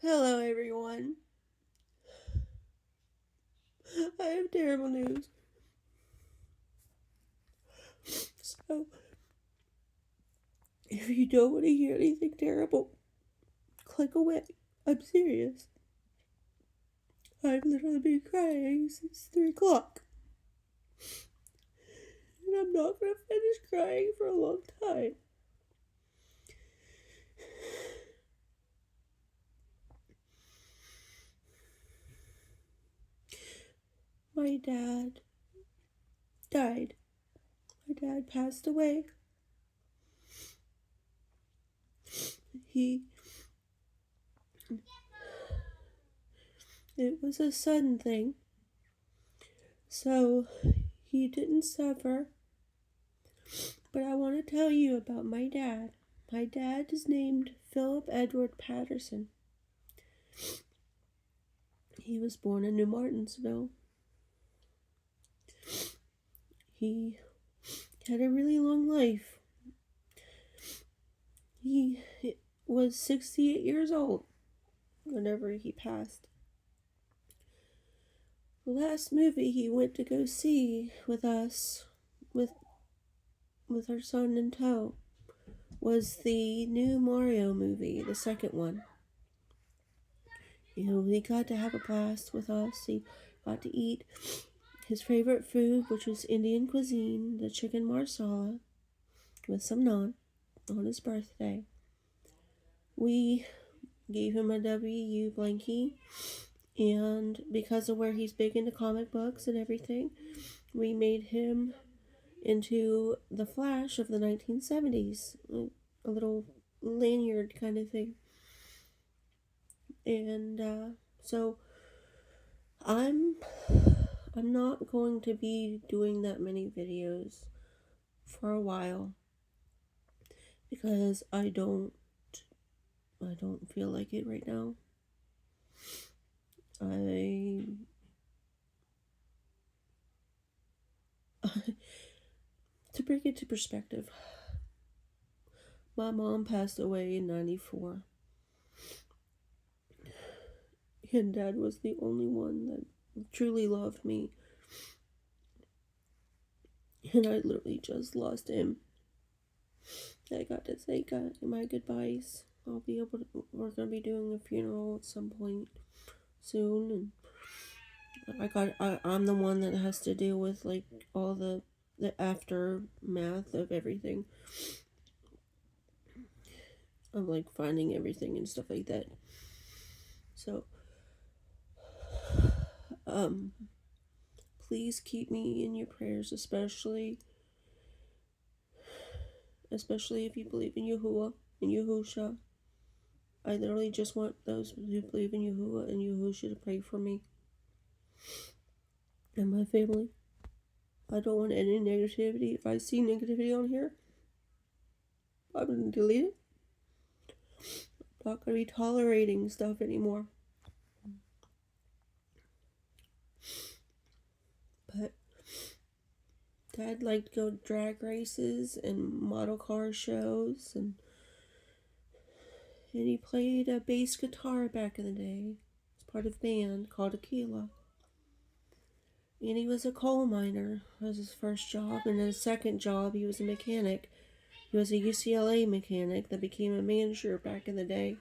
Hello, everyone. I have terrible news. So, if you don't want to hear anything terrible, click away. I'm serious. I've literally been crying since 3 o'clock. And I'm not going to finish crying for a long time. My dad died. My dad passed away. It was a sudden thing. So, he didn't suffer. But I want to tell you about my dad. My dad is named Philip Edward Patterson. He was born in New Martinsville. He had a really long life. He was 68 years old whenever he passed. The last movie he went to go see with us, with our son in tow, was the new Mario movie, the second one. He got to have a blast with us. He got to eat his favorite food, which was Indian cuisine, the chicken marsala, with some naan on his birthday. We gave him a WU blankie, and because of where he's big into comic books and everything, we made him into the Flash of the 1970s, a little lanyard kind of thing. And so I'm not going to be doing that many videos for a while because I don't feel like it right now. To bring it to perspective, my mom passed away in 94. And Dad was the only one that truly loved me. And I literally just lost him. I got to say my goodbyes. We're going to be doing a funeral at some point soon. And I'm the one that has to deal with like all the aftermath of everything. Of like finding everything and stuff like that. So, please keep me in your prayers, especially if you believe in Yahuah and Yahusha. I literally just want those who believe in Yahuah and Yahusha to pray for me and my family. I don't want any negativity. If I see negativity on here, I'm going to delete it. I'm not going to be tolerating stuff anymore. But Dad liked to go drag races and model car shows, and he played a bass guitar back in the day. He was part of a band called Aquila. And he was a coal miner. That was his first job. And his second job, he was a mechanic. He was a UCLA mechanic that became a manager back in the day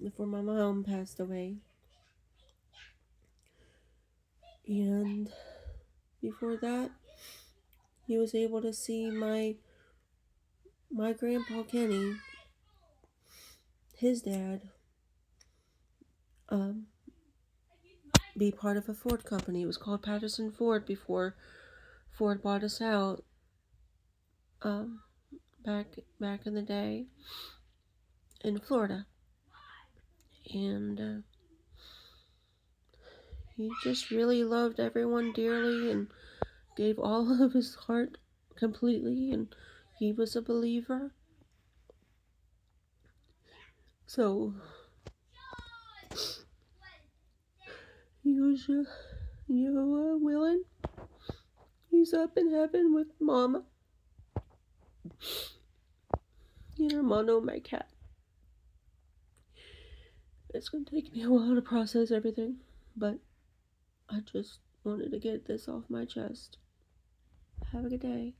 before my mom passed away. And before that, he was able to see my grandpa Kenny, his dad, be part of a Ford company. It was called Patterson Ford before Ford bought us out. Back in the day in Florida. And he just really loved everyone dearly and gave all of his heart completely, and he was a believer. So Yahuah willing, he's up in heaven with Mama and Hermano, my cat. It's going to take me a while to process everything, but I just wanted to get this off my chest. Have a good day.